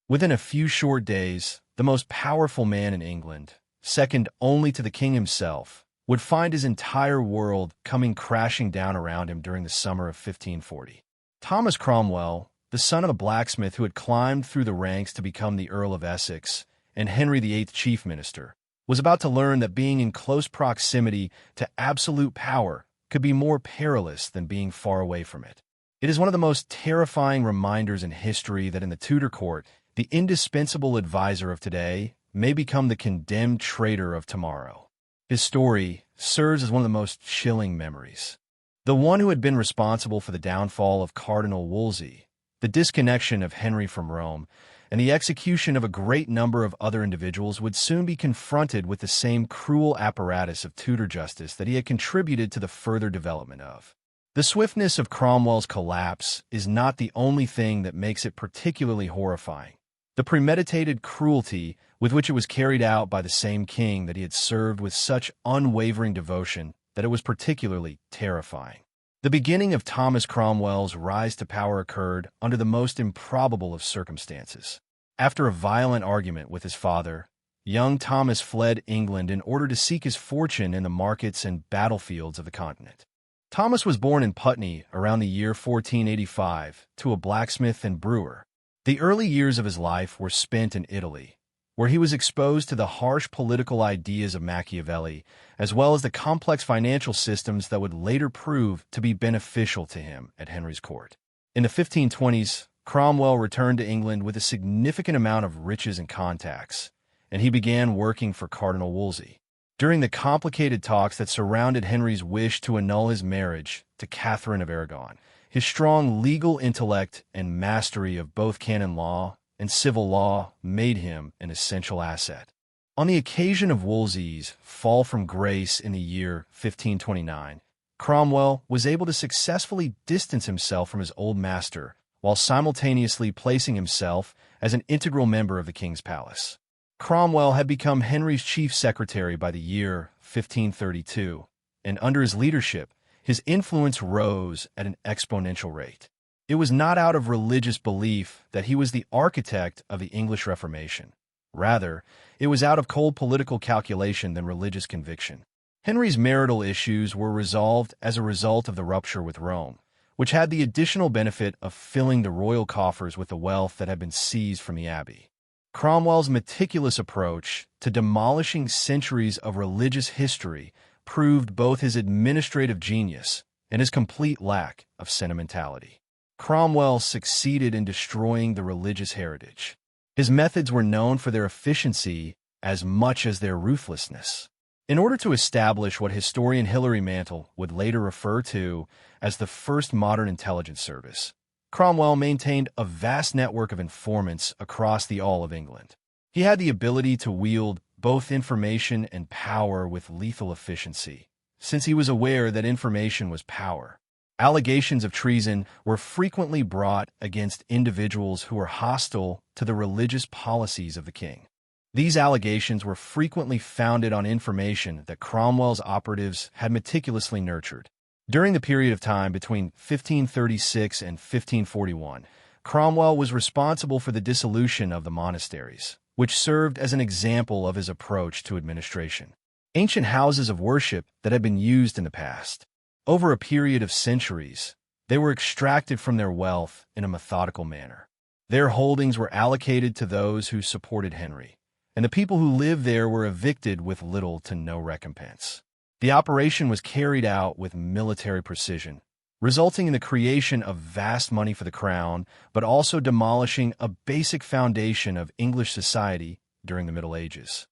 Within a few short days, the most powerful man in England, second only to the king himself, would find his entire world coming crashing down around him during the summer of 1540. Thomas Cromwell, the son of a blacksmith who had climbed through the ranks to become the Earl of Essex and Henry VIII chief minister, was about to learn that being in close proximity to absolute power could be more perilous than being far away from it. It is one of the most terrifying reminders in history that in the Tudor court, the indispensable advisor of today may become the condemned traitor of tomorrow. His story serves as one of the most chilling memories. The one who had been responsible for the downfall of Cardinal Wolsey, the disconnection of Henry from Rome, and the execution of a great number of other individuals would soon be confronted with the same cruel apparatus of Tudor justice that he had contributed to the further development of. The swiftness of Cromwell's collapse is not the only thing that makes it particularly horrifying. The premeditated cruelty with which it was carried out by the same king that he had served with such unwavering devotion that it was particularly terrifying. The beginning of Thomas Cromwell's rise to power occurred under the most improbable of circumstances. After a violent argument with his father, young Thomas fled England in order to seek his fortune in the markets and battlefields of the continent. Thomas was born in Putney around the year 1485 to a blacksmith and brewer. The early years of his life were spent in Italy, where he was exposed to the harsh political ideas of Machiavelli, as well as the complex financial systems that would later prove to be beneficial to him at Henry's court. In the 1520s, Cromwell returned to England with a significant amount of riches and contacts, and he began working for Cardinal Wolsey. During the complicated talks that surrounded Henry's wish to annul his marriage to Catherine of Aragon, his strong legal intellect and mastery of both canon law and civil law made him an essential asset. On the occasion of Wolsey's fall from grace in the year 1529, Cromwell was able to successfully distance himself from his old master while simultaneously placing himself as an integral member of the king's palace. Cromwell had become Henry's chief secretary by the year 1532, and under his leadership, his influence rose at an exponential rate. It was not out of religious belief that he was the architect of the English Reformation. Rather, it was out of cold political calculation than religious conviction. Henry's marital issues were resolved as a result of the rupture with Rome, which had the additional benefit of filling the royal coffers with the wealth that had been seized from the abbey. Cromwell's meticulous approach to demolishing centuries of religious history proved both his administrative genius and his complete lack of sentimentality. Cromwell succeeded in destroying the religious heritage. His methods were known for their efficiency as much as their ruthlessness. In order to establish what historian Hilary Mantel would later refer to as the first modern intelligence service, Cromwell maintained a vast network of informants across the all of England. He had the ability to wield both information and power with lethal efficiency, since he was aware that information was power. Allegations of treason were frequently brought against individuals who were hostile to the religious policies of the king. These allegations were frequently founded on information that Cromwell's operatives had meticulously nurtured. During the period of time between 1536 and 1541, Cromwell was responsible for the dissolution of the monasteries, which served as an example of his approach to administration. Ancient houses of worship that had been used in the past. Over a period of centuries, they were extracted from their wealth in a methodical manner. Their holdings were allocated to those who supported Henry, and the people who lived there were evicted with little to no recompense. The operation was carried out with military precision, resulting in the creation of vast money for the crown, but also demolishing a basic foundation of English society during the Middle Ages.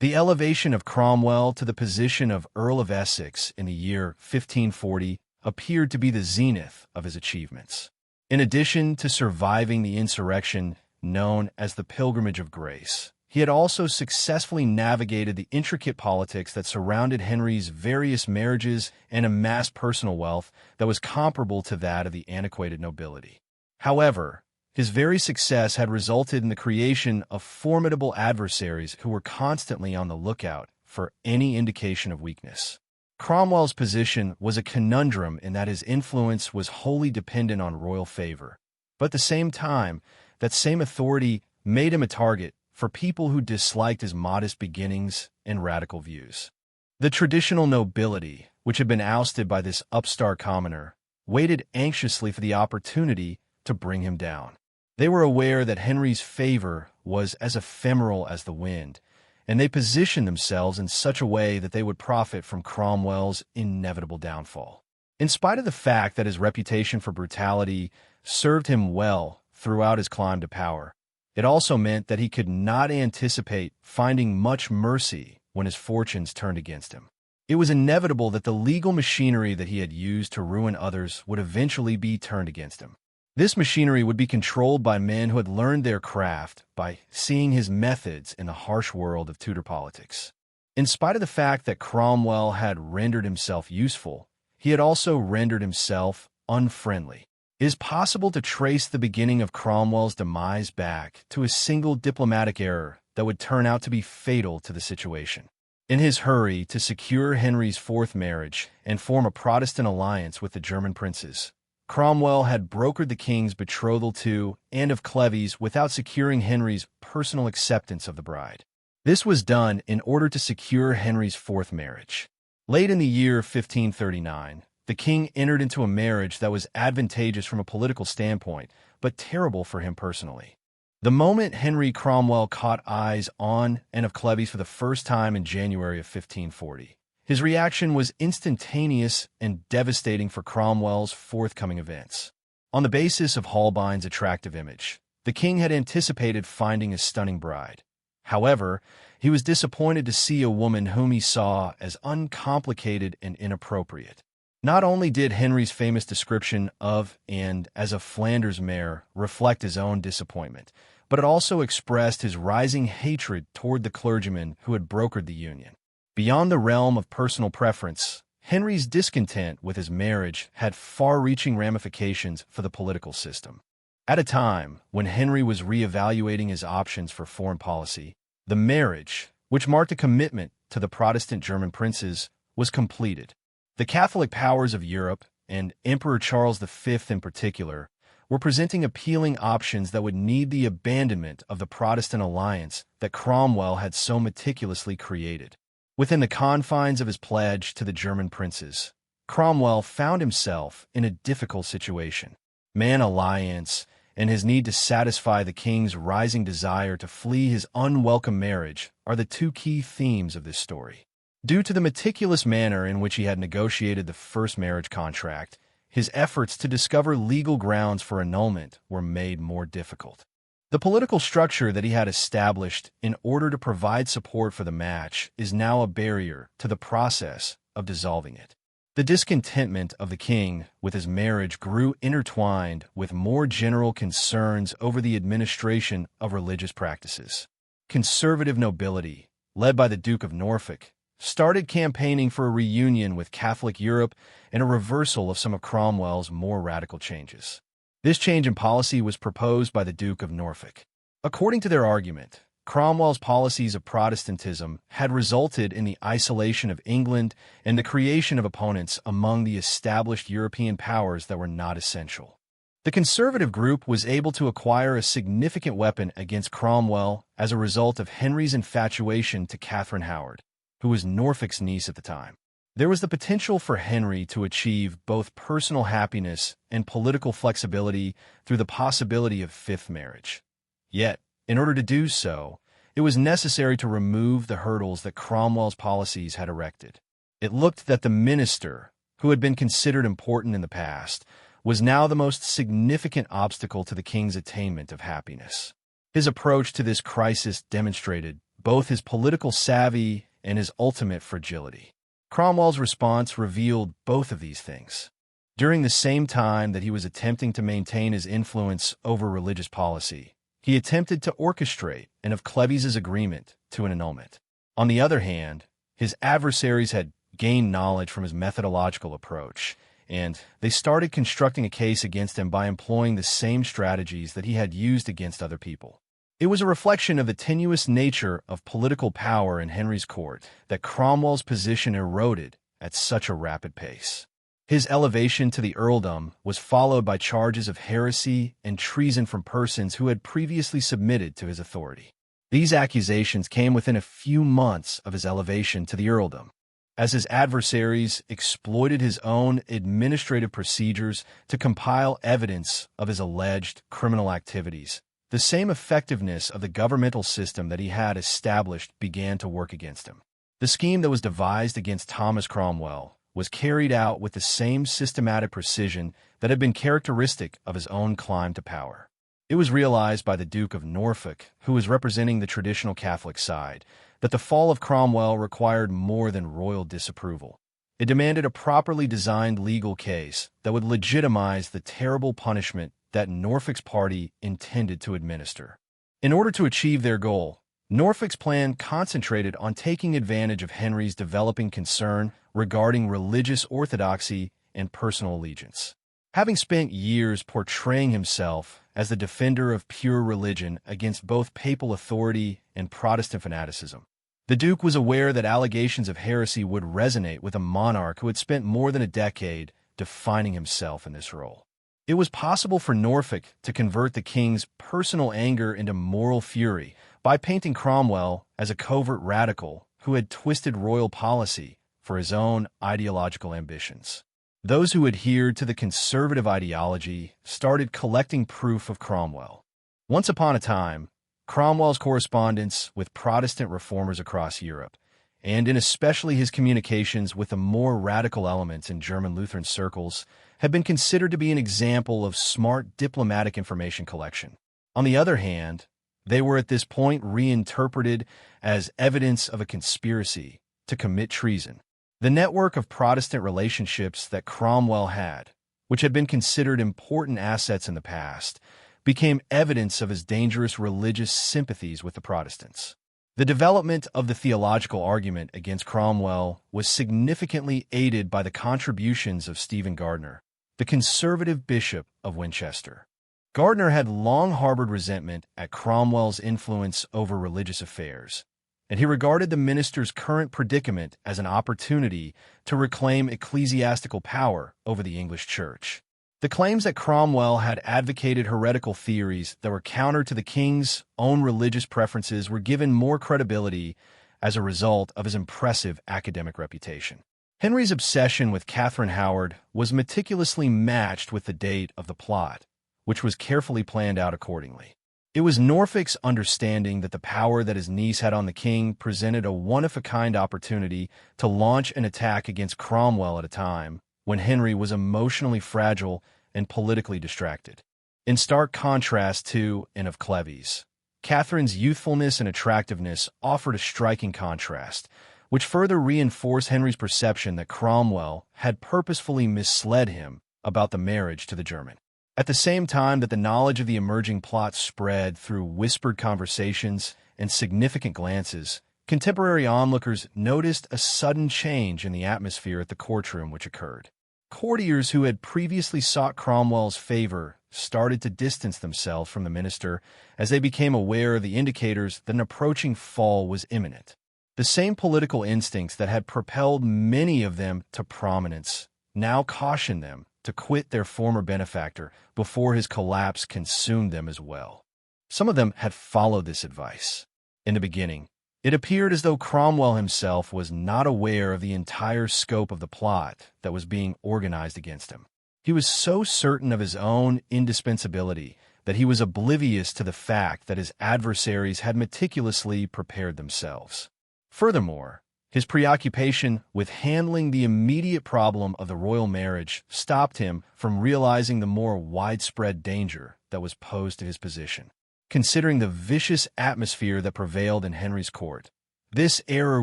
The elevation of Cromwell to the position of Earl of Essex in the year 1540 appeared to be the zenith of his achievements. In addition to surviving the insurrection known as the Pilgrimage of Grace, he had also successfully navigated the intricate politics that surrounded Henry's various marriages and amassed personal wealth that was comparable to that of the antiquated nobility. However, his very success had resulted in the creation of formidable adversaries who were constantly on the lookout for any indication of weakness. Cromwell's position was a conundrum in that his influence was wholly dependent on royal favor, but at the same time, that same authority made him a target for people who disliked his modest beginnings and radical views. The traditional nobility, which had been ousted by this upstart commoner, waited anxiously for the opportunity to bring him down. They were aware that Henry's favor was as ephemeral as the wind, and they positioned themselves in such a way that they would profit from Cromwell's inevitable downfall. In spite of the fact that his reputation for brutality served him well throughout his climb to power, it also meant that he could not anticipate finding much mercy when his fortunes turned against him. It was inevitable that the legal machinery that he had used to ruin others would eventually be turned against him. This machinery would be controlled by men who had learned their craft by seeing his methods in the harsh world of Tudor politics. In spite of the fact that Cromwell had rendered himself useful, he had also rendered himself unfriendly. It is possible to trace the beginning of Cromwell's demise back to a single diplomatic error that would turn out to be fatal to the situation. In his hurry to secure Henry's fourth marriage and form a Protestant alliance with the German princes, Cromwell had brokered the king's betrothal to Anne of Cleves without securing Henry's personal acceptance of the bride. This was done in order to secure Henry's fourth marriage. Late in the year 1539, the king entered into a marriage that was advantageous from a political standpoint, but terrible for him personally. The moment Henry Cromwell caught eyes on Anne of Cleves for the first time in January of 1540, his reaction was instantaneous and devastating for Cromwell's forthcoming events. On the basis of Holbein's attractive image, the king had anticipated finding a stunning bride. However, he was disappointed to see a woman whom he saw as uncomplicated and inappropriate. Not only did Henry's famous description of Anne as a Flanders mare reflect his own disappointment, but it also expressed his rising hatred toward the clergyman who had brokered the union. Beyond the realm of personal preference, Henry's discontent with his marriage had far-reaching ramifications for the political system. At a time when Henry was re-evaluating his options for foreign policy, the marriage, which marked a commitment to the Protestant German princes, was completed. The Catholic powers of Europe, and Emperor Charles V in particular, were presenting appealing options that would need the abandonment of the Protestant alliance that Cromwell had so meticulously created. Within the confines of his pledge to the German princes, Cromwell found himself in a difficult situation. Man alliance and his need to satisfy the king's rising desire to flee his unwelcome marriage are the two key themes of this story. Due to the meticulous manner in which he had negotiated the first marriage contract, his efforts to discover legal grounds for annulment were made more difficult. The political structure that he had established in order to provide support for the match is now a barrier to the process of dissolving it. The discontentment of the king with his marriage grew intertwined with more general concerns over the administration of religious practices. Conservative nobility, led by the Duke of Norfolk, started campaigning for a reunion with Catholic Europe and a reversal of some of Cromwell's more radical changes. This change in policy was proposed by the Duke of Norfolk. According to their argument, Cromwell's policies of Protestantism had resulted in the isolation of England and the creation of opponents among the established European powers that were not essential. The conservative group was able to acquire a significant weapon against Cromwell as a result of Henry's infatuation to Catherine Howard, who was Norfolk's niece at the time. There was the potential for Henry to achieve both personal happiness and political flexibility through the possibility of fifth marriage. Yet, in order to do so, it was necessary to remove the hurdles that Cromwell's policies had erected. It looked that the minister, who had been considered important in the past, was now the most significant obstacle to the king's attainment of happiness. His approach to this crisis demonstrated both his political savvy and his ultimate fragility. Cromwell's response revealed both of these things. During the same time that he was attempting to maintain his influence over religious policy, he attempted to orchestrate Anne of Cleves's agreement to an annulment. On the other hand, his adversaries had gained knowledge from his methodological approach, and they started constructing a case against him by employing the same strategies that he had used against other people. It was a reflection of the tenuous nature of political power in Henry's court that Cromwell's position eroded at such a rapid pace. His elevation to the earldom was followed by charges of heresy and treason from persons who had previously submitted to his authority. These accusations came within a few months of his elevation to the earldom, as his adversaries exploited his own administrative procedures to compile evidence of his alleged criminal activities. The same effectiveness of the governmental system that he had established began to work against him. The scheme that was devised against Thomas Cromwell was carried out with the same systematic precision that had been characteristic of his own climb to power. It was realized by the Duke of Norfolk, who was representing the traditional Catholic side, that the fall of Cromwell required more than royal disapproval. It demanded a properly designed legal case that would legitimize the terrible punishment that Norfolk's party intended to administer. In order to achieve their goal, Norfolk's plan concentrated on taking advantage of Henry's developing concern regarding religious orthodoxy and personal allegiance. Having spent years portraying himself as the defender of pure religion against both papal authority and Protestant fanaticism, the Duke was aware that allegations of heresy would resonate with a monarch who had spent more than a decade defining himself in this role. It was possible for Norfolk to convert the king's personal anger into moral fury by painting Cromwell as a covert radical who had twisted royal policy for his own ideological ambitions. Those who adhered to the conservative ideology started collecting proof of Cromwell. Once upon a time, Cromwell's correspondence with Protestant reformers across Europe, and in especially his communications with the more radical elements in German Lutheran circles, had been considered to be an example of smart diplomatic information collection. On the other hand, they were at this point reinterpreted as evidence of a conspiracy to commit treason. The network of Protestant relationships that Cromwell had, which had been considered important assets in the past, became evidence of his dangerous religious sympathies with the Protestants. The development of the theological argument against Cromwell was significantly aided by the contributions of Stephen Gardiner, the conservative bishop of Winchester. Gardiner had long harbored resentment at Cromwell's influence over religious affairs, and he regarded the minister's current predicament as an opportunity to reclaim ecclesiastical power over the English church. The claims that Cromwell had advocated heretical theories that were counter to the king's own religious preferences were given more credibility as a result of his impressive academic reputation. Henry's obsession with Catherine Howard was meticulously matched with the date of the plot, which was carefully planned out accordingly. It was Norfolk's understanding that the power that his niece had on the king presented a one-of-a-kind opportunity to launch an attack against Cromwell at a time when Henry was emotionally fragile and politically distracted. In stark contrast to Anne of Cleves, Catherine's youthfulness and attractiveness offered a striking contrast, which further reinforced Henry's perception that Cromwell had purposefully misled him about the marriage to the German. At the same time that the knowledge of the emerging plot spread through whispered conversations and significant glances, contemporary onlookers noticed a sudden change in the atmosphere at the courtroom which occurred. Courtiers who had previously sought Cromwell's favor started to distance themselves from the minister as they became aware of the indicators that an approaching fall was imminent. The same political instincts that had propelled many of them to prominence now cautioned them to quit their former benefactor before his collapse consumed them as well. Some of them had followed this advice. In the beginning, it appeared as though Cromwell himself was not aware of the entire scope of the plot that was being organized against him. He was so certain of his own indispensability that he was oblivious to the fact that his adversaries had meticulously prepared themselves. Furthermore, his preoccupation with handling the immediate problem of the royal marriage stopped him from realizing the more widespread danger that was posed to his position. Considering the vicious atmosphere that prevailed in Henry's court, this error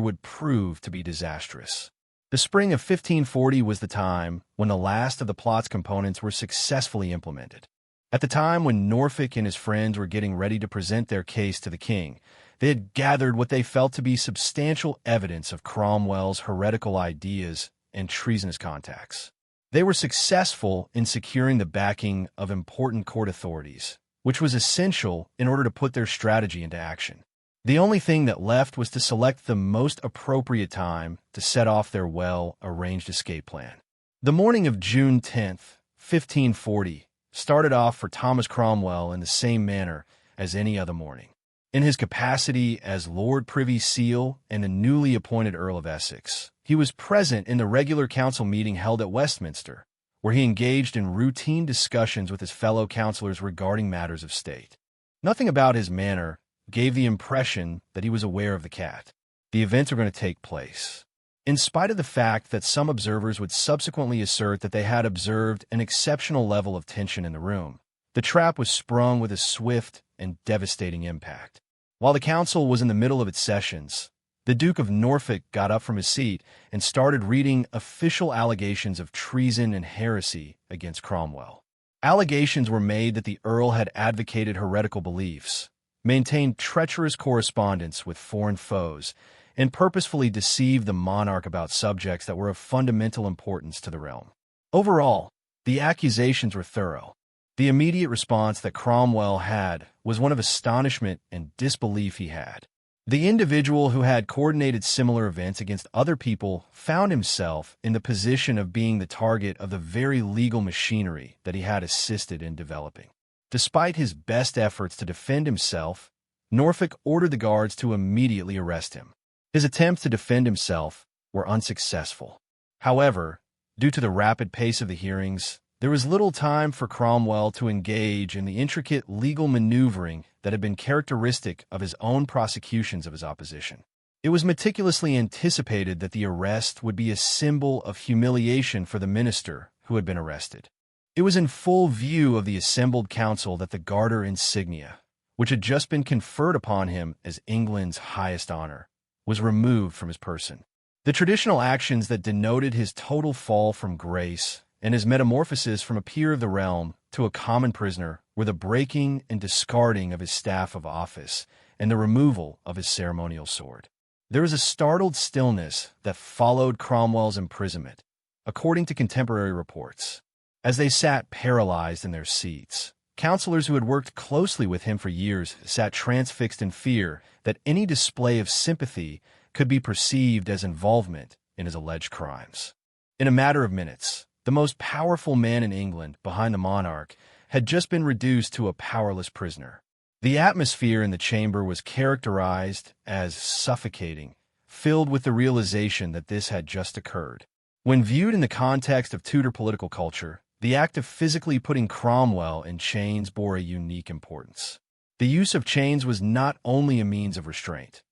would prove to be disastrous. The spring of 1540 was the time when the last of the plot's components were successfully implemented. At the time when Norfolk and his friends were getting ready to present their case to the king, they had gathered what they felt to be substantial evidence of Cromwell's heretical ideas and treasonous contacts. They were successful in securing the backing of important court authorities, which was essential in order to put their strategy into action. The only thing that left was to select the most appropriate time to set off their well-arranged escape plan. The morning of June 10th, 1540, started off for Thomas Cromwell in the same manner as any other morning. In his capacity as Lord Privy Seal and the newly appointed Earl of Essex, he was present in the regular council meeting held at Westminster, where he engaged in routine discussions with his fellow councillors regarding matters of state. Nothing about his manner gave the impression that he was aware of the cat. The events are going to take place. In spite of the fact that some observers would subsequently assert that they had observed an exceptional level of tension in the room, the trap was sprung with a swift and devastating impact. While the council was in the middle of its sessions, the Duke of Norfolk got up from his seat and started reading official allegations of treason and heresy against Cromwell. Allegations were made that the Earl had advocated heretical beliefs, maintained treacherous correspondence with foreign foes, and purposefully deceived the monarch about subjects that were of fundamental importance to the realm. Overall, the accusations were thorough. The immediate response that Cromwell had was one of astonishment and disbelief he had. The individual who had coordinated similar events against other people found himself in the position of being the target of the very legal machinery that he had assisted in developing. Despite his best efforts to defend himself, Norfolk ordered the guards to immediately arrest him. His attempts to defend himself were unsuccessful. However, due to the rapid pace of the hearings, there was little time for Cromwell to engage in the intricate legal maneuvering that had been characteristic of his own prosecutions of his opposition. It was meticulously anticipated that the arrest would be a symbol of humiliation for the minister who had been arrested. It was in full view of the assembled council that the Garter insignia, which had just been conferred upon him as England's highest honor, was removed from his person. The traditional actions that denoted his total fall from grace and his metamorphosis from a peer of the realm to a common prisoner were the breaking and discarding of his staff of office and the removal of his ceremonial sword. There was a startled stillness that followed Cromwell's imprisonment, according to contemporary reports. As they sat paralyzed in their seats, counselors who had worked closely with him for years sat transfixed in fear that any display of sympathy could be perceived as involvement in his alleged crimes. In a matter of minutes, the most powerful man in England, behind the monarch, had just been reduced to a powerless prisoner. The atmosphere in the chamber was characterized as suffocating, filled with the realization that this had just occurred. When viewed in the context of Tudor political culture, the act of physically putting Cromwell in chains bore a unique importance. The use of chains was not only a means of restraint.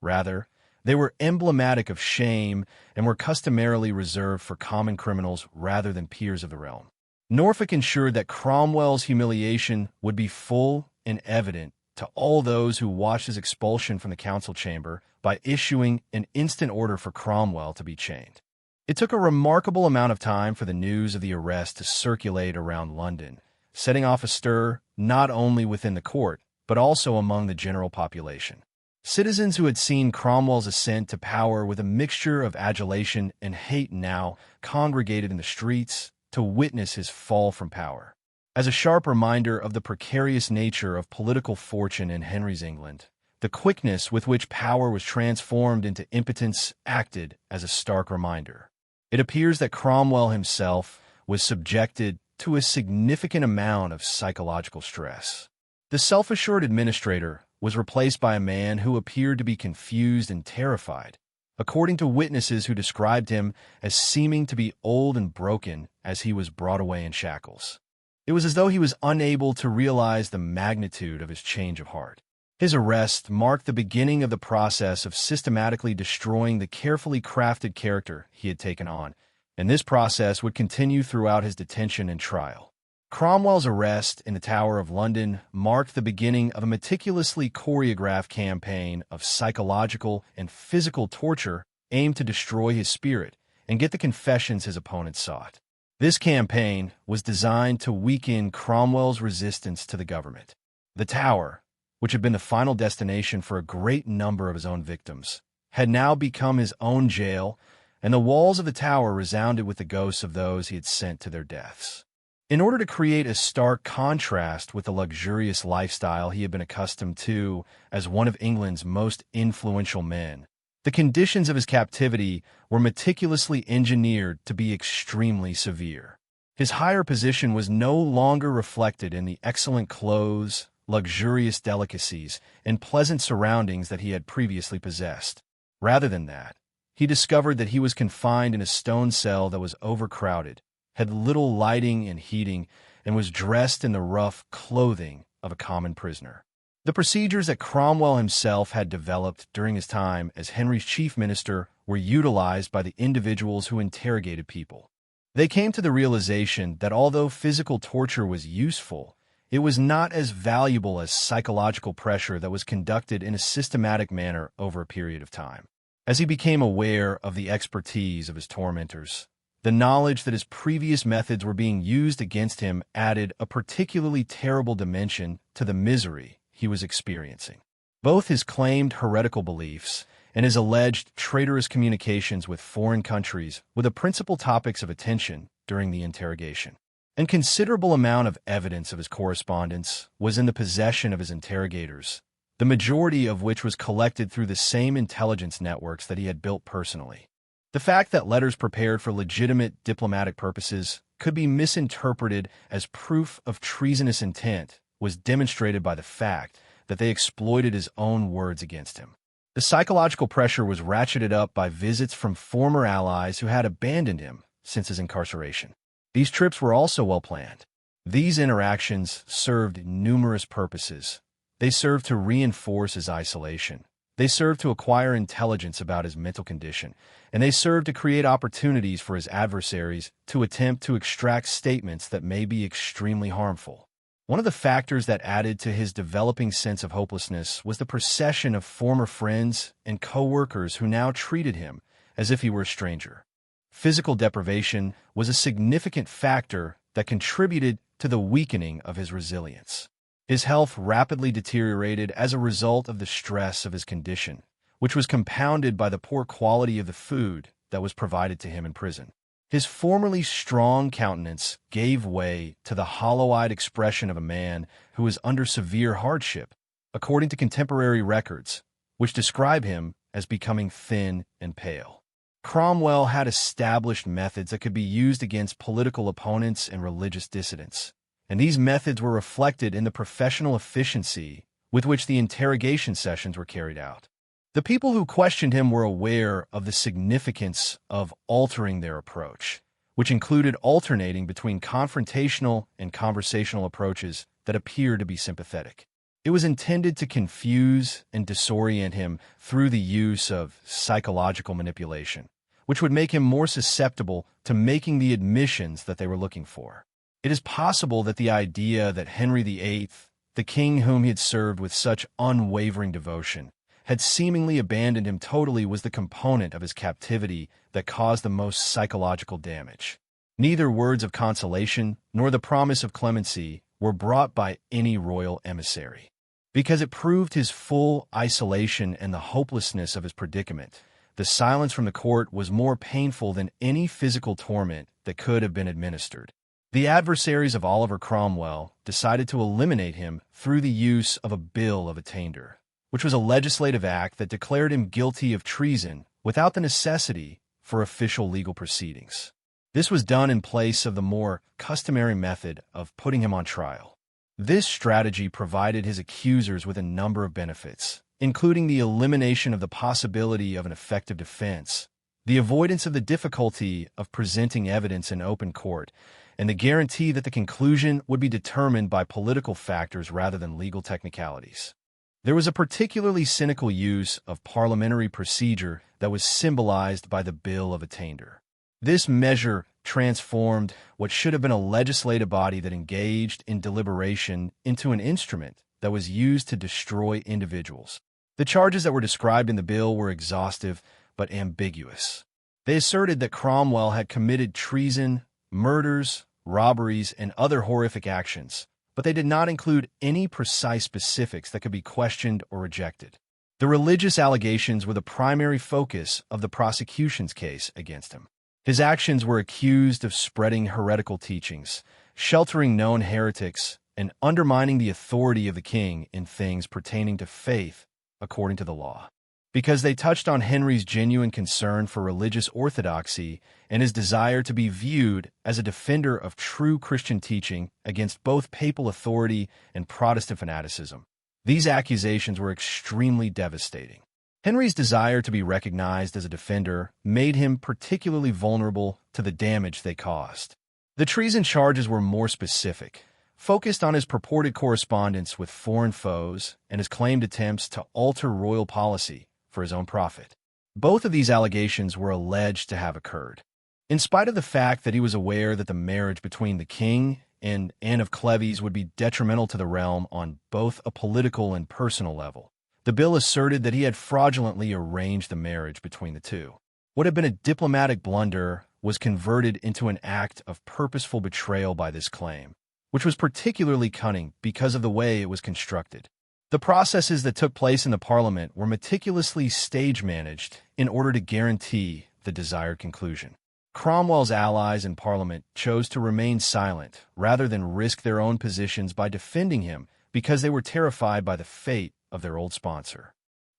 Rather, they were emblematic of shame and were customarily reserved for common criminals rather than peers of the realm. Norfolk ensured that Cromwell's humiliation would be full and evident to all those who watched his expulsion from the council chamber by issuing an instant order for Cromwell to be chained. It took a remarkable amount of time for the news of the arrest to circulate around London, setting off a stir not only within the court, but also among the general population. Citizens who had seen Cromwell's ascent to power with a mixture of adulation and hate now congregated in the streets to witness his fall from power. As a sharp reminder of the precarious nature of political fortune in Henry's England, the quickness with which power was transformed into impotence acted as a stark reminder. It appears that Cromwell himself was subjected to a significant amount of psychological stress. The self-assured administrator was replaced by a man who appeared to be confused and terrified, according to witnesses who described him as seeming to be old and broken as he was brought away in shackles. It was as though he was unable to realize the magnitude of his change of heart. His arrest marked the beginning of the process of systematically destroying the carefully crafted character he had taken on, and this process would continue throughout his detention and trial. Cromwell's arrest in the Tower of London marked the beginning of a meticulously choreographed campaign of psychological and physical torture aimed to destroy his spirit and get the confessions his opponents sought. This campaign was designed to weaken Cromwell's resistance to the government. The Tower, which had been the final destination for a great number of his own victims, had now become his own jail, and the walls of the tower resounded with the ghosts of those he had sent to their deaths. In order to create a stark contrast with the luxurious lifestyle he had been accustomed to as one of England's most influential men, The conditions of his captivity were meticulously engineered to be extremely severe. His higher position was no longer reflected in the excellent clothes, luxurious delicacies, and pleasant surroundings that he had previously possessed. Rather than that, he discovered that he was confined in a stone cell that was overcrowded, had little lighting and heating, and was dressed in the rough clothing of a common prisoner. The procedures that Cromwell himself had developed during his time as Henry's chief minister were utilized by the individuals who interrogated people. They came to the realization that although physical torture was useful, it was not as valuable as psychological pressure that was conducted in a systematic manner over a period of time. As he became aware of the expertise of his tormentors, the knowledge that his previous methods were being used against him added a particularly terrible dimension to the misery he was experiencing. Both his claimed heretical beliefs and his alleged traitorous communications with foreign countries were the principal topics of attention during the interrogation. A considerable amount of evidence of his correspondence was in the possession of his interrogators, the majority of which was collected through the same intelligence networks that he had built personally. The fact that letters prepared for legitimate diplomatic purposes could be misinterpreted as proof of treasonous intent was demonstrated by the fact that they exploited his own words against him. The psychological pressure was ratcheted up by visits from former allies who had abandoned him since his incarceration. These trips were also well planned. These interactions served numerous purposes. They served to reinforce his isolation. They served to acquire intelligence about his mental condition, and they served to create opportunities for his adversaries to attempt to extract statements that may be extremely harmful. One of the factors that added to his developing sense of hopelessness was the procession of former friends and co-workers who now treated him as if he were a stranger. Physical deprivation was a significant factor that contributed to the weakening of his resilience. His health rapidly deteriorated as a result of the stress of his condition, which was compounded by the poor quality of the food that was provided to him in prison. His formerly strong countenance gave way to the hollow-eyed expression of a man who was under severe hardship, according to contemporary records, which describe him as becoming thin and pale. Cromwell had established methods that could be used against political opponents and religious dissidents, and these methods were reflected in the professional efficiency with which the interrogation sessions were carried out. The people who questioned him were aware of the significance of altering their approach, which included alternating between confrontational and conversational approaches that appeared to be sympathetic. It was intended to confuse and disorient him through the use of psychological manipulation, which would make him more susceptible to making the admissions that they were looking for. It is possible that the idea that Henry VIII, the king whom he had served with such unwavering devotion, had seemingly abandoned him totally was the component of his captivity that caused the most psychological damage. Neither words of consolation nor the promise of clemency were brought by any royal emissary. Because it proved his full isolation and the hopelessness of his predicament, the silence from the court was more painful than any physical torment that could have been administered. The adversaries of Oliver Cromwell decided to eliminate him through the use of a bill of attainder, which was a legislative act that declared him guilty of treason without the necessity for official legal proceedings. This was done in place of the more customary method of putting him on trial. This strategy provided his accusers with a number of benefits, including the elimination of the possibility of an effective defense, the avoidance of the difficulty of presenting evidence in open court, and the guarantee that the conclusion would be determined by political factors rather than legal technicalities. There was a particularly cynical use of parliamentary procedure that was symbolized by the Bill of Attainder. This measure transformed what should have been a legislative body that engaged in deliberation into an instrument that was used to destroy individuals. The charges that were described in the bill were exhaustive but ambiguous. They asserted that Cromwell had committed treason, murders, robberies, and other horrific actions, but they did not include any precise specifics that could be questioned or rejected. The religious allegations were the primary focus of the prosecution's case against him. His actions were accused of spreading heretical teachings, sheltering known heretics, and undermining the authority of the king in things pertaining to faith according to the law. because they touched on Henry's genuine concern for religious orthodoxy and his desire to be viewed as a defender of true Christian teaching against both papal authority and Protestant fanaticism. These accusations were extremely devastating. Henry's desire to be recognized as a defender made him particularly vulnerable to the damage they caused. The treason charges were more specific, focused on his purported correspondence with foreign foes and his claimed attempts to alter royal policy for his own profit. Both of these allegations were alleged to have occurred. In spite of the fact that he was aware that the marriage between the king and Anne of Cleves would be detrimental to the realm on both a political and personal level, the bill asserted that he had fraudulently arranged the marriage between the two. What had been a diplomatic blunder was converted into an act of purposeful betrayal by this claim, which was particularly cunning because of the way it was constructed. The processes that took place in the Parliament were meticulously stage-managed in order to guarantee the desired conclusion. Cromwell's allies in Parliament chose to remain silent rather than risk their own positions by defending him because they were terrified by the fate of their old sponsor.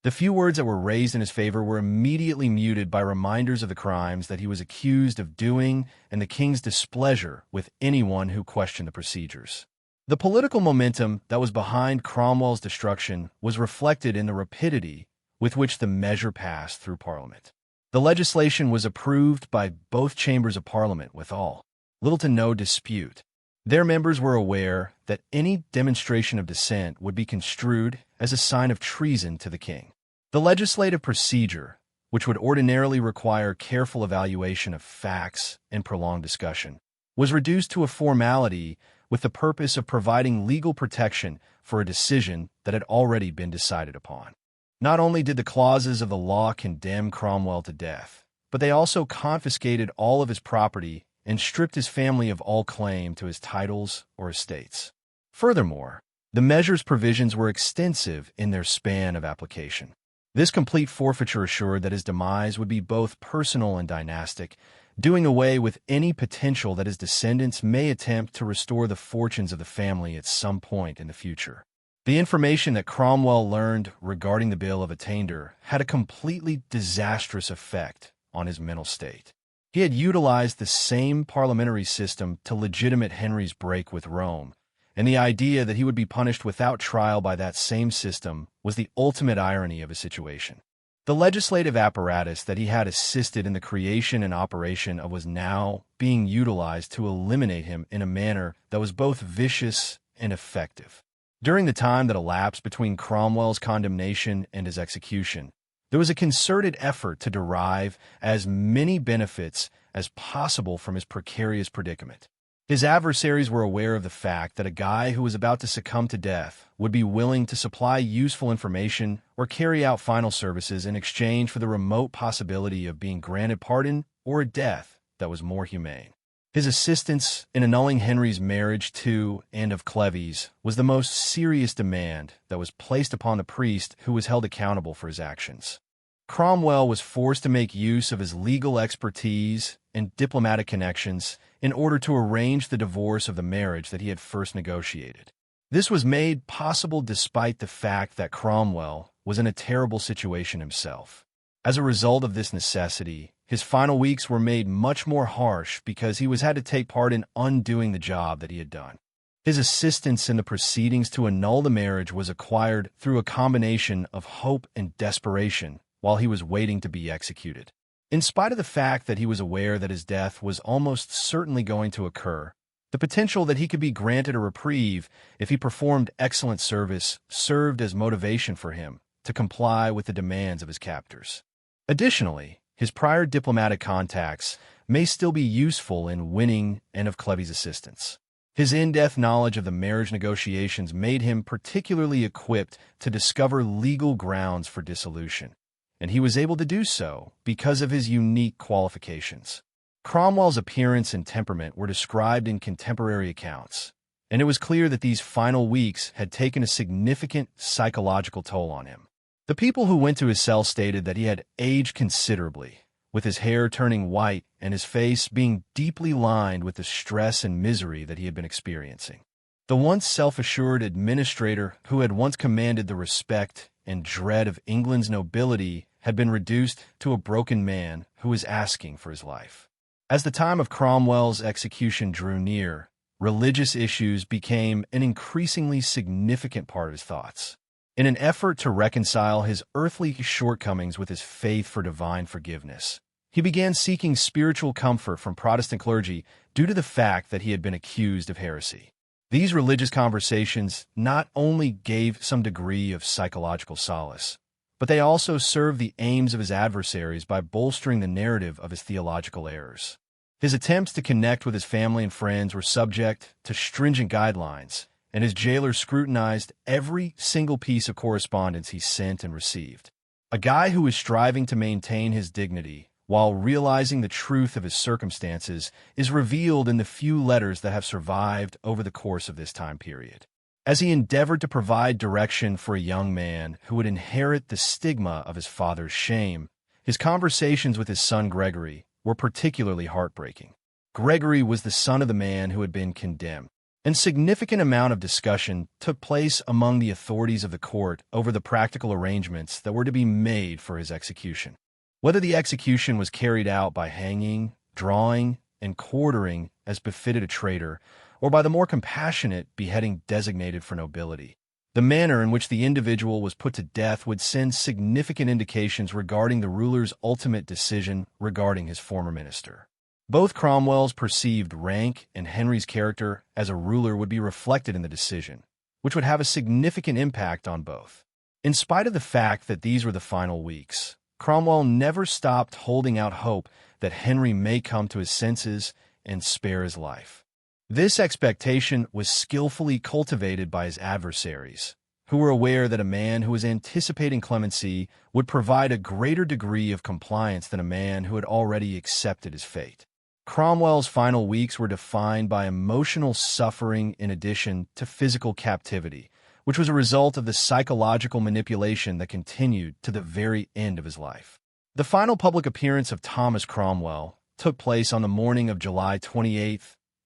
The few words that were raised in his favor were immediately muted by reminders of the crimes that he was accused of doing and the king's displeasure with anyone who questioned the procedures. The political momentum that was behind Cromwell's destruction was reflected in the rapidity with which the measure passed through Parliament. The legislation was approved by both chambers of Parliament with little to no dispute. Their members were aware that any demonstration of dissent would be construed as a sign of treason to the king. The legislative procedure, which would ordinarily require careful evaluation of facts and prolonged discussion, was reduced to a formality with the purpose of providing legal protection for a decision that had already been decided upon. Not only did the clauses of the law condemn Cromwell to death, but they also confiscated all of his property and stripped his family of all claim to his titles or estates. Furthermore, the measure's provisions were extensive in their span of application. This complete forfeiture assured that his demise would be both personal and dynastic, doing away with any potential that his descendants may attempt to restore the fortunes of the family at some point in the future. The information that Cromwell learned regarding the Bill of Attainder had a completely disastrous effect on his mental state. He had utilized the same parliamentary system to legitimate Henry's break with Rome, and the idea that he would be punished without trial by that same system was the ultimate irony of his situation. The legislative apparatus that he had assisted in the creation and operation of was now being utilized to eliminate him in a manner that was both vicious and effective. During the time that elapsed between Cromwell's condemnation and his execution, there was a concerted effort to derive as many benefits as possible from his precarious predicament. His adversaries were aware of the fact that a guy who was about to succumb to death would be willing to supply useful information or carry out final services in exchange for the remote possibility of being granted pardon or a death that was more humane. His assistance in annulling Henry's marriage to Anne of Cleves was the most serious demand that was placed upon the priest who was held accountable for his actions. Cromwell was forced to make use of his legal expertise and diplomatic connections in order to arrange the divorce of the marriage that he had first negotiated. This was made possible despite the fact that Cromwell was in a terrible situation himself. As a result of this necessity, his final weeks were made much more harsh because he had to take part in undoing the job that he had done. His assistance in the proceedings to annul the marriage was acquired through a combination of hope and desperation while he was waiting to be executed. In spite of the fact that he was aware that his death was almost certainly going to occur, the potential that he could be granted a reprieve if he performed excellent service served as motivation for him to comply with the demands of his captors. Additionally, his prior diplomatic contacts may still be useful in winning Anne of Cleves' assistance. His in-depth knowledge of the marriage negotiations made him particularly equipped to discover legal grounds for dissolution, and he was able to do so because of his unique qualifications. Cromwell's appearance and temperament were described in contemporary accounts, and it was clear that these final weeks had taken a significant psychological toll on him. The people who went to his cell stated that he had aged considerably, with his hair turning white and his face being deeply lined with the stress and misery that he had been experiencing. The once self-assured administrator who had once commanded the respect and dread of England's nobility had been reduced to a broken man who was asking for his life. As the time of Cromwell's execution drew near, religious issues became an increasingly significant part of his thoughts. In an effort to reconcile his earthly shortcomings with his faith for divine forgiveness, he began seeking spiritual comfort from Protestant clergy due to the fact that he had been accused of heresy. These religious conversations not only gave some degree of psychological solace, but they also served the aims of his adversaries by bolstering the narrative of his theological errors. His attempts to connect with his family and friends were subject to stringent guidelines, and his jailers scrutinized every single piece of correspondence he sent and received. A guy who was striving to maintain his dignity while realizing the truth of his circumstances is revealed in the few letters that have survived over the course of this time period. As he endeavored to provide direction for a young man who would inherit the stigma of his father's shame, his conversations with his son Gregory were particularly heartbreaking. Gregory was the son of the man who had been condemned, and significant amount of discussion took place among the authorities of the court over the practical arrangements that were to be made for his execution. Whether the execution was carried out by hanging, drawing, and quartering as befitted a traitor, or by the more compassionate beheading designated for nobility, the manner in which the individual was put to death would send significant indications regarding the ruler's ultimate decision regarding his former minister. Both Cromwell's perceived rank and Henry's character as a ruler would be reflected in the decision, which would have a significant impact on both. In spite of the fact that these were the final weeks, Cromwell never stopped holding out hope that Henry may come to his senses and spare his life. This expectation was skillfully cultivated by his adversaries, who were aware that a man who was anticipating clemency would provide a greater degree of compliance than a man who had already accepted his fate. Cromwell's final weeks were defined by emotional suffering in addition to physical captivity, which was a result of the psychological manipulation that continued to the very end of his life. The final public appearance of Thomas Cromwell took place on the morning of July 28,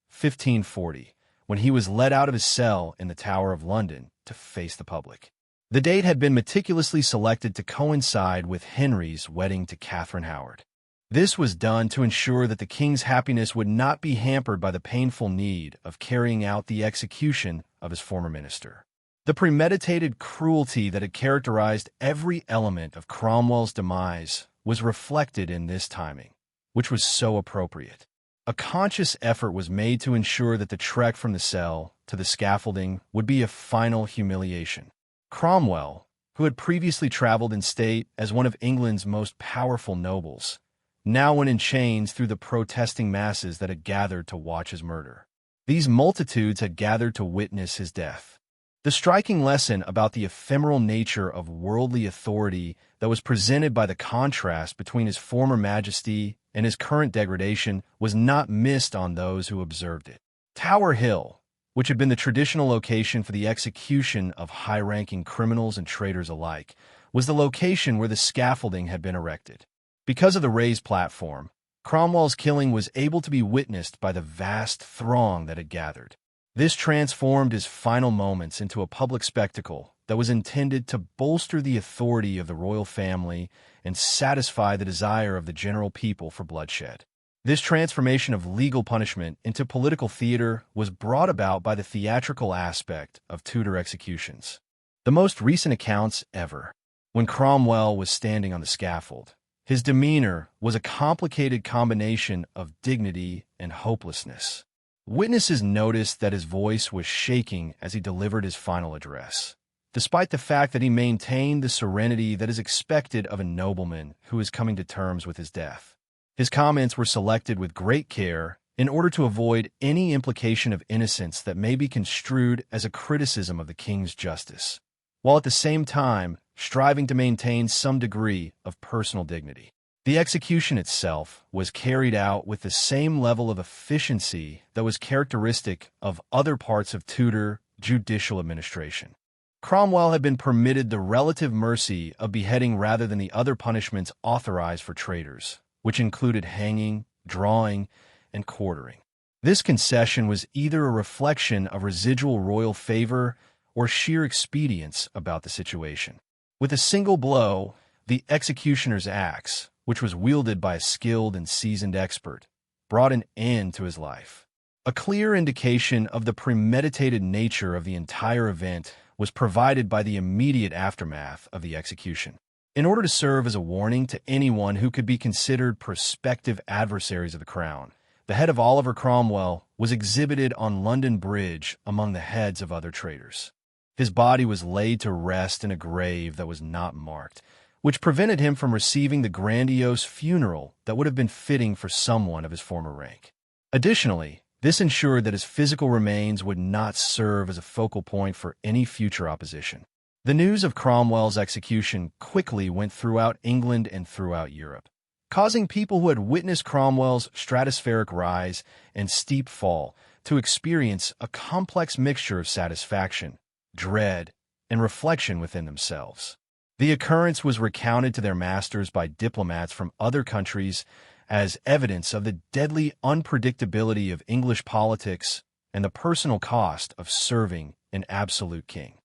1540, when he was led out of his cell in the Tower of London to face the public. The date had been meticulously selected to coincide with Henry's wedding to Catherine Howard. This was done to ensure that the king's happiness would not be hampered by the painful need of carrying out the execution of his former minister. The premeditated cruelty that had characterized every element of Cromwell's demise was reflected in this timing, which was so appropriate. A conscious effort was made to ensure that the trek from the cell to the scaffolding would be a final humiliation. Cromwell, who had previously traveled in state as one of England's most powerful nobles, now went in chains through the protesting masses that had gathered to watch his murder. These multitudes had gathered to witness his death. The striking lesson about the ephemeral nature of worldly authority that was presented by the contrast between his former majesty and his current degradation was not missed on those who observed it. Tower Hill, which had been the traditional location for the execution of high-ranking criminals and traitors alike, was the location where the scaffolding had been erected. Because of the raised platform, Cromwell's killing was able to be witnessed by the vast throng that had gathered. This transformed his final moments into a public spectacle that was intended to bolster the authority of the royal family and satisfy the desire of the general people for bloodshed. This transformation of legal punishment into political theater was brought about by the theatrical aspect of Tudor executions. The most recent accounts ever, when Cromwell was standing on the scaffold, his demeanor was a complicated combination of dignity and hopelessness. Witnesses noticed that his voice was shaking as he delivered his final address, despite the fact that he maintained the serenity that is expected of a nobleman who is coming to terms with his death. His comments were selected with great care in order to avoid any implication of innocence that may be construed as a criticism of the king's justice, while at the same time striving to maintain some degree of personal dignity. The execution itself was carried out with the same level of efficiency that was characteristic of other parts of Tudor judicial administration. Cromwell had been permitted the relative mercy of beheading rather than the other punishments authorized for traitors, which included hanging, drawing, and quartering. This concession was either a reflection of residual royal favor or sheer expedience about the situation. With a single blow, the executioner's axe, which was wielded by a skilled and seasoned expert, brought an end to his life. A clear indication of the premeditated nature of the entire event was provided by the immediate aftermath of the execution. In order to serve as a warning to anyone who could be considered prospective adversaries of the crown, the head of Oliver Cromwell was exhibited on London Bridge among the heads of other traitors. His body was laid to rest in a grave that was not marked, which prevented him from receiving the grandiose funeral that would have been fitting for someone of his former rank. Additionally, this ensured that his physical remains would not serve as a focal point for any future opposition. The news of Cromwell's execution quickly went throughout England and throughout Europe, causing people who had witnessed Cromwell's stratospheric rise and steep fall to experience a complex mixture of satisfaction, dread, and reflection within themselves. The occurrence was recounted to their masters by diplomats from other countries as evidence of the deadly unpredictability of English politics and the personal cost of serving an absolute king.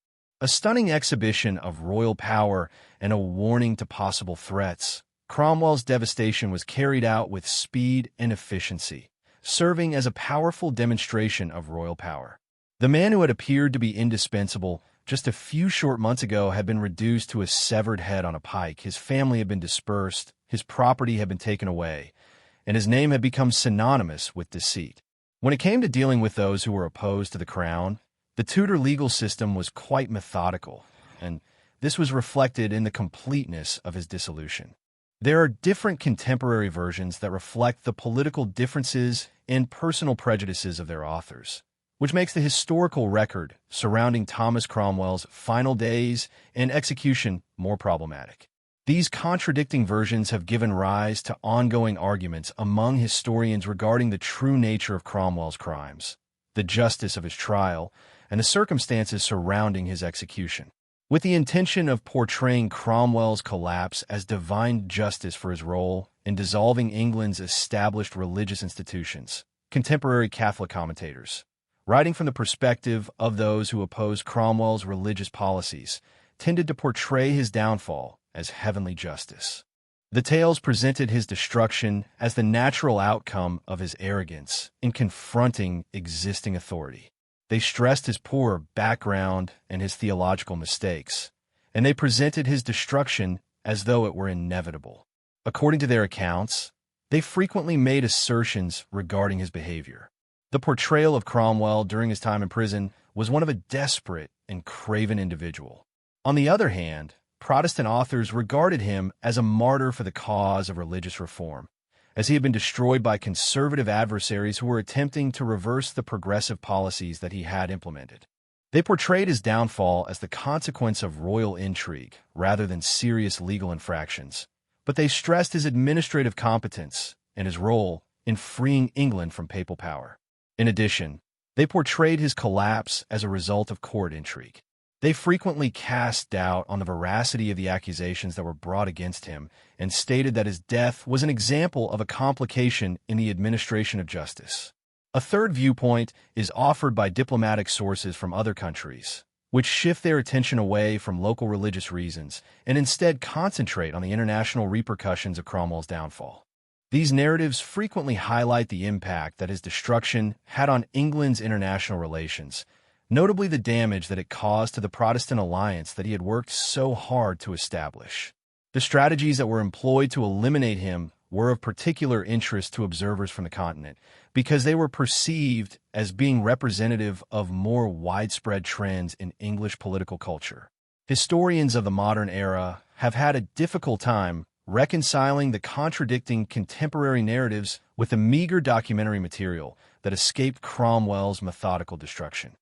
A stunning exhibition of royal power and a warning to possible threats, Cromwell's devastation was carried out with speed and efficiency, serving as a powerful demonstration of royal power. The man who had appeared to be indispensable just a few short months ago had been reduced to a severed head on a pike. His family had been dispersed, his property had been taken away, and his name had become synonymous with deceit. When it came to dealing with those who were opposed to the crown, the Tudor legal system was quite methodical, and this was reflected in the completeness of his dissolution. There are different contemporary versions that reflect the political differences and personal prejudices of their authors, which makes the historical record surrounding Thomas Cromwell's final days and execution more problematic. These contradicting versions have given rise to ongoing arguments among historians regarding the true nature of Cromwell's crimes, the justice of his trial, and the circumstances surrounding his execution. With the intention of portraying Cromwell's collapse as divine justice for his role in dissolving England's established religious institutions, contemporary Catholic commentators, writing from the perspective of those who opposed Cromwell's religious policies, tended to portray his downfall as heavenly justice. The tales presented his destruction as the natural outcome of his arrogance in confronting existing authority. They stressed his poor background and his theological mistakes, and they presented his destruction as though it were inevitable. According to their accounts, they frequently made assertions regarding his behavior. The portrayal of Cromwell during his time in prison was one of a desperate and craven individual. On the other hand, Protestant authors regarded him as a martyr for the cause of religious reform, as he had been destroyed by conservative adversaries who were attempting to reverse the progressive policies that he had implemented. They portrayed his downfall as the consequence of royal intrigue rather than serious legal infractions, but they stressed his administrative competence and his role in freeing England from papal power. In addition, they portrayed his collapse as a result of court intrigue. They frequently cast doubt on the veracity of the accusations that were brought against him and stated that his death was an example of a complication in the administration of justice. A third viewpoint is offered by diplomatic sources from other countries, which shift their attention away from local religious reasons and instead concentrate on the international repercussions of Cromwell's downfall. These narratives frequently highlight the impact that his destruction had on England's international relations, notably the damage that it caused to the Protestant alliance that he had worked so hard to establish. The strategies that were employed to eliminate him were of particular interest to observers from the continent because they were perceived as being representative of more widespread trends in English political culture. Historians of the modern era have had a difficult time reconciling the contradicting contemporary narratives with the meager documentary material that escaped Cromwell's methodical destruction.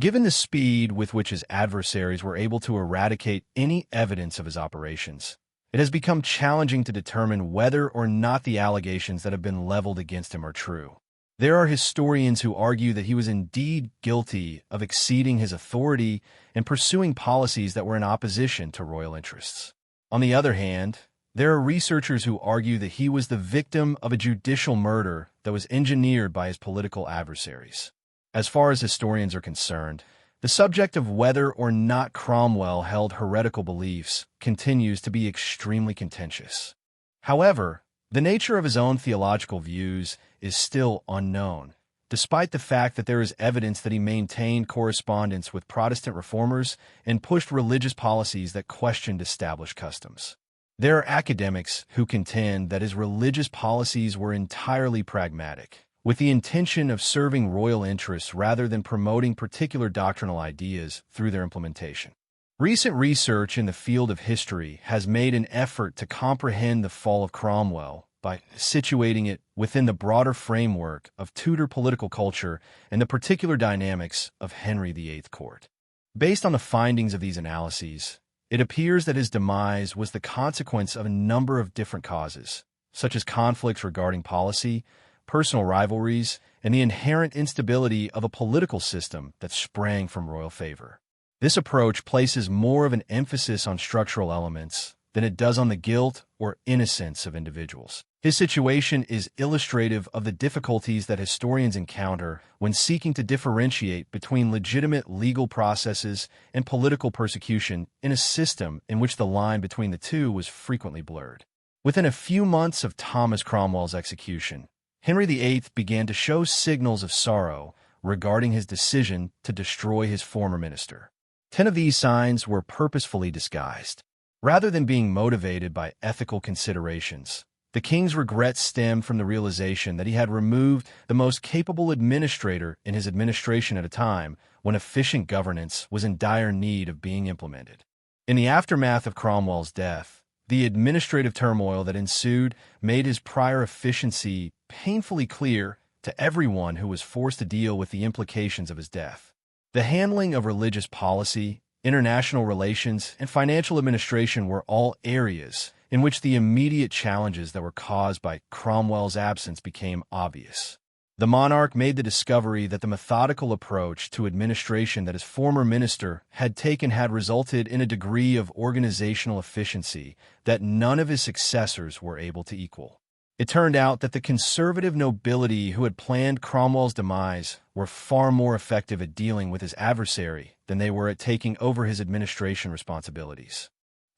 Given the speed with which his adversaries were able to eradicate any evidence of his operations, it has become challenging to determine whether or not the allegations that have been leveled against him are true. There are historians who argue that he was indeed guilty of exceeding his authority and pursuing policies that were in opposition to royal interests. On the other hand, there are researchers who argue that he was the victim of a judicial murder that was engineered by his political adversaries. As far as historians are concerned, The subject of whether or not Cromwell held heretical beliefs continues to be extremely contentious. However, the nature of his own theological views is still unknown, despite the fact that there is evidence that he maintained correspondence with Protestant reformers and pushed religious policies that questioned established customs. There are academics who contend that his religious policies were entirely pragmatic, with the intention of serving royal interests rather than promoting particular doctrinal ideas through their implementation. Recent research in the field of history has made an effort to comprehend the fall of Cromwell by situating it within the broader framework of Tudor political culture and the particular dynamics of Henry VIII court. Based on the findings of these analyses, it appears that his demise was the consequence of a number of different causes, such as conflicts regarding policy, personal rivalries, and the inherent instability of a political system that sprang from royal favor. This approach places more of an emphasis on structural elements than it does on the guilt or innocence of individuals. His situation is illustrative of the difficulties that historians encounter when seeking to differentiate between legitimate legal processes and political persecution in a system in which the line between the two was frequently blurred. Within a few months of Thomas Cromwell's execution, Henry VIII began to show signals of sorrow regarding his decision to destroy his former minister. 10 of these signs were purposefully disguised. Rather than being motivated by ethical considerations, the king's regret stemmed from the realization that he had removed the most capable administrator in his administration at a time when efficient governance was in dire need of being implemented. In the aftermath of Cromwell's death, the administrative turmoil that ensued made his prior efficiency painfully clear to everyone who was forced to deal with the implications of his death. The handling of religious policy, international relations, and financial administration were all areas in which the immediate challenges that were caused by Cromwell's absence became obvious. The monarch made the discovery that the methodical approach to administration that his former minister had taken had resulted in a degree of organizational efficiency that none of his successors were able to equal. It turned out that the conservative nobility who had planned Cromwell's demise were far more effective at dealing with his adversary than they were at taking over his administration responsibilities.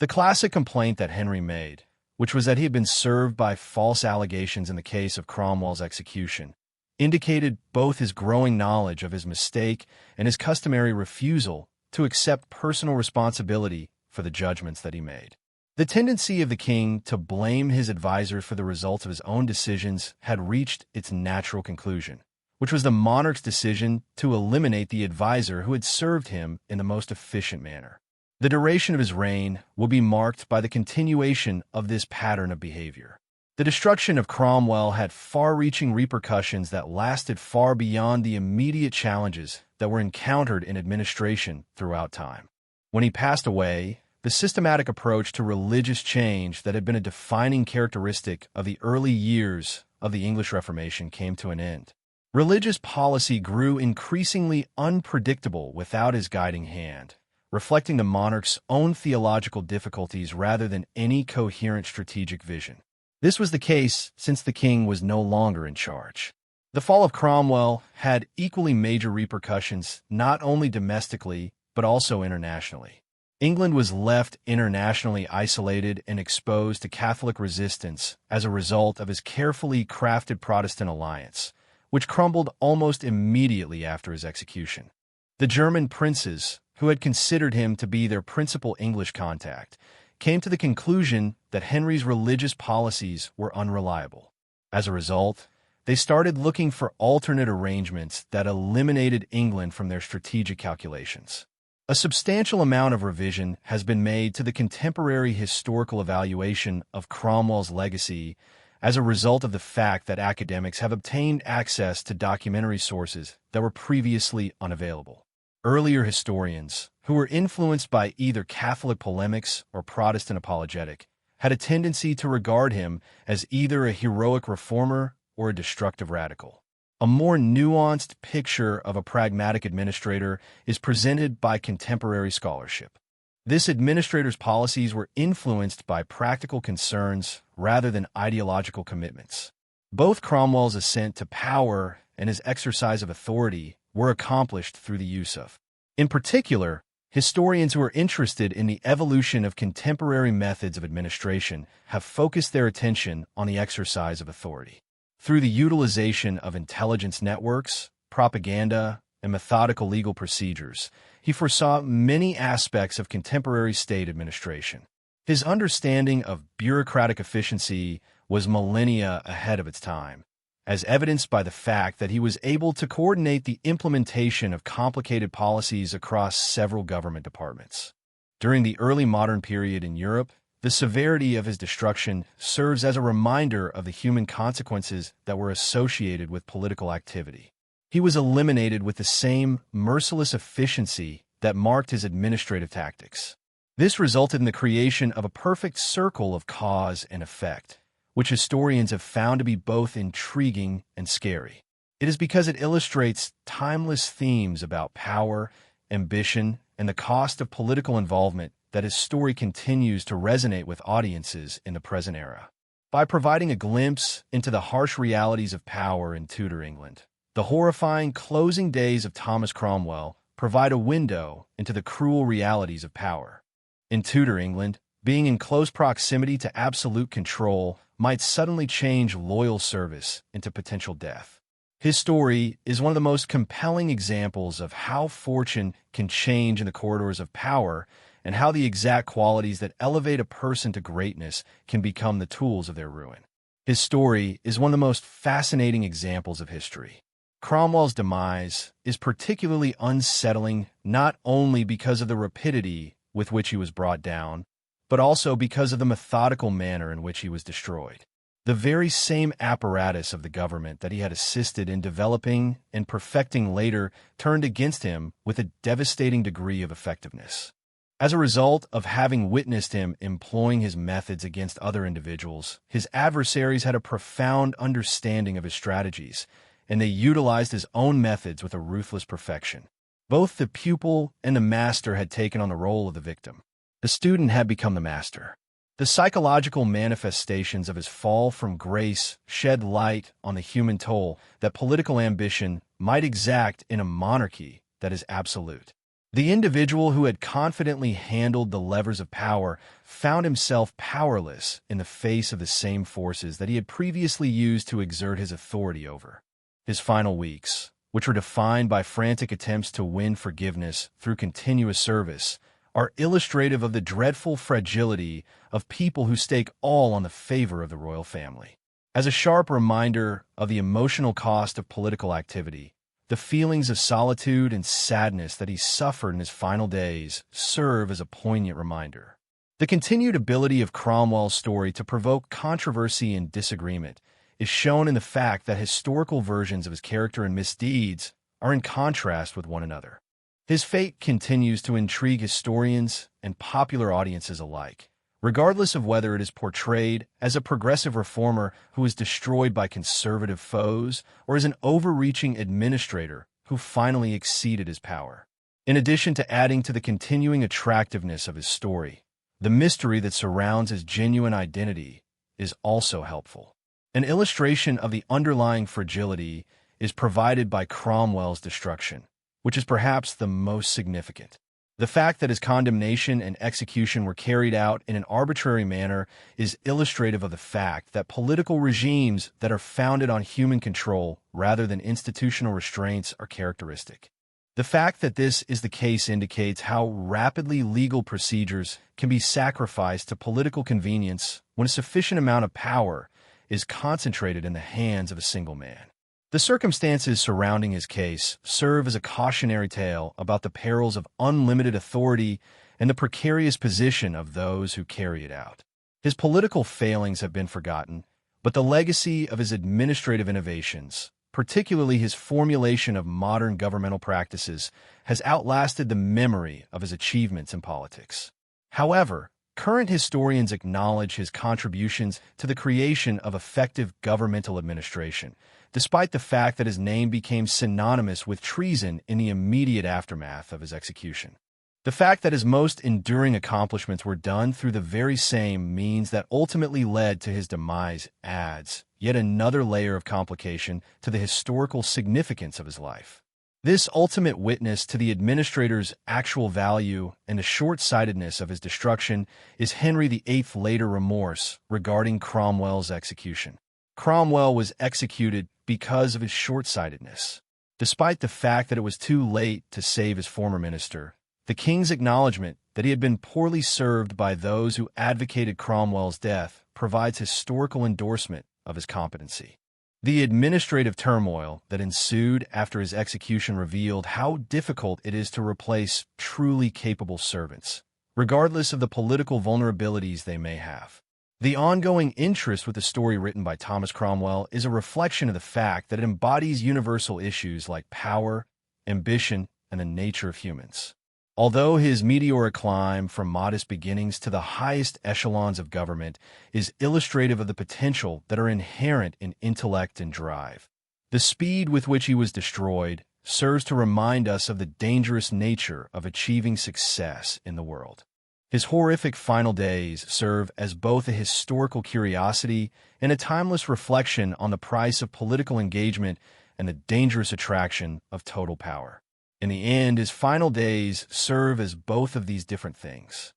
The classic complaint that Henry made, which was that he had been served by false allegations in the case of Cromwell's execution, indicated both his growing knowledge of his mistake and his customary refusal to accept personal responsibility for the judgments that he made. The tendency of the king to blame his advisors for the results of his own decisions had reached its natural conclusion, which was the monarch's decision to eliminate the advisor who had served him in the most efficient manner. The duration of his reign will be marked by the continuation of this pattern of behavior. The destruction of Cromwell had far-reaching repercussions that lasted far beyond the immediate challenges that were encountered in administration throughout time. When he passed away, the systematic approach to religious change that had been a defining characteristic of the early years of the English Reformation came to an end. Religious policy grew increasingly unpredictable without his guiding hand, reflecting the monarch's own theological difficulties rather than any coherent strategic vision. This was the case since the king was no longer in charge. The fall of Cromwell had equally major repercussions not only domestically but also internationally. England was left internationally isolated and exposed to Catholic resistance as a result of his carefully crafted Protestant alliance, which crumbled almost immediately after his execution. The German princes, who had considered him to be their principal English contact, came to the conclusion that Henry's religious policies were unreliable. As a result, they started looking for alternate arrangements that eliminated England from their strategic calculations. A substantial amount of revision has been made to the contemporary historical evaluation of Cromwell's legacy as a result of the fact that academics have obtained access to documentary sources that were previously unavailable. Earlier historians, who were influenced by either Catholic polemics or Protestant apologetic, had a tendency to regard him as either a heroic reformer or a destructive radical. A more nuanced picture of a pragmatic administrator is presented by contemporary scholarship. This administrator's policies were influenced by practical concerns rather than ideological commitments. Both Cromwell's ascent to power and his exercise of authority were accomplished through the use of In particular, historians who are interested in the evolution of contemporary methods of administration have focused their attention on the exercise of authority. Through the utilization of intelligence networks, propaganda, and methodical legal procedures, he foresaw many aspects of contemporary state administration. His understanding of bureaucratic efficiency was millennia ahead of its time, as evidenced by the fact that he was able to coordinate the implementation of complicated policies across several government departments. During the early modern period in Europe, the severity of his destruction serves as a reminder of the human consequences that were associated with political activity. He was eliminated with the same merciless efficiency that marked his administrative tactics. This resulted in the creation of a perfect circle of cause and effect, which historians have found to be both intriguing and scary. It is because it illustrates timeless themes about power, ambition, and the cost of political involvement that his story continues to resonate with audiences in the present era. By providing a glimpse into the harsh realities of power in Tudor England, the horrifying closing days of Thomas Cromwell provide a window into the cruel realities of power. In Tudor England, being in close proximity to absolute control might suddenly change loyal service into potential death. His story is one of the most compelling examples of how fortune can change in the corridors of power and how the exact qualities that elevate a person to greatness can become the tools of their ruin. His story is one of the most fascinating examples of history. Cromwell's demise is particularly unsettling not only because of the rapidity with which he was brought down, but also because of the methodical manner in which he was destroyed. The very same apparatus of the government that he had assisted in developing and perfecting later turned against him with a devastating degree of effectiveness. As a result of having witnessed him employing his methods against other individuals, his adversaries had a profound understanding of his strategies, and they utilized his own methods with a ruthless perfection. Both the pupil and the master had taken on the role of the victim. The student had become the master. The psychological manifestations of his fall from grace shed light on the human toll that political ambition might exact in a monarchy that is absolute. The individual who had confidently handled the levers of power found himself powerless in the face of the same forces that he had previously used to exert his authority over. His final weeks, which were defined by frantic attempts to win forgiveness through continuous service, are illustrative of the dreadful fragility of people who stake all on the favor of the royal family. As a sharp reminder of the emotional cost of political activity, the feelings of solitude and sadness that he suffered in his final days serve as a poignant reminder. The continued ability of Cromwell's story to provoke controversy and disagreement is shown in the fact that historical versions of his character and misdeeds are in contrast with one another. His fate continues to intrigue historians and popular audiences alike, regardless of whether it is portrayed as a progressive reformer who was destroyed by conservative foes or as an overreaching administrator who finally exceeded his power. In addition to adding to the continuing attractiveness of his story, the mystery that surrounds his genuine identity is also helpful. An illustration of the underlying fragility is provided by Cromwell's destruction, which is perhaps the most significant. The fact that his condemnation and execution were carried out in an arbitrary manner is illustrative of the fact that political regimes that are founded on human control rather than institutional restraints are characteristic. The fact that this is the case indicates how rapidly legal procedures can be sacrificed to political convenience when a sufficient amount of power is concentrated in the hands of a single man. The circumstances surrounding his case serve as a cautionary tale about the perils of unlimited authority and the precarious position of those who carry it out. His political failings have been forgotten, but the legacy of his administrative innovations, particularly his formulation of modern governmental practices, has outlasted the memory of his achievements in politics. However, current historians acknowledge his contributions to the creation of effective governmental administration, despite the fact that his name became synonymous with treason in the immediate aftermath of his execution. The fact that his most enduring accomplishments were done through the very same means that ultimately led to his demise adds yet another layer of complication to the historical significance of his life. This ultimate witness to the administrator's actual value and the short-sightedness of his destruction is Henry VIII's later remorse regarding Cromwell's execution. Cromwell was executed because of his short-sightedness. Despite the fact that it was too late to save his former minister, the king's acknowledgement that he had been poorly served by those who advocated Cromwell's death provides historical endorsement of his competency. The administrative turmoil that ensued after his execution revealed how difficult it is to replace truly capable servants, regardless of the political vulnerabilities they may have. The ongoing interest with the story written by Thomas Cromwell is a reflection of the fact that it embodies universal issues like power, ambition, and the nature of humans. Although his meteoric climb from modest beginnings to the highest echelons of government is illustrative of the potential that are inherent in intellect and drive, the speed with which he was destroyed serves to remind us of the dangerous nature of achieving success in the world. His horrific final days serve as both a historical curiosity and a timeless reflection on the price of political engagement and the dangerous attraction of total power. In the end, his final days serve as both of these different things.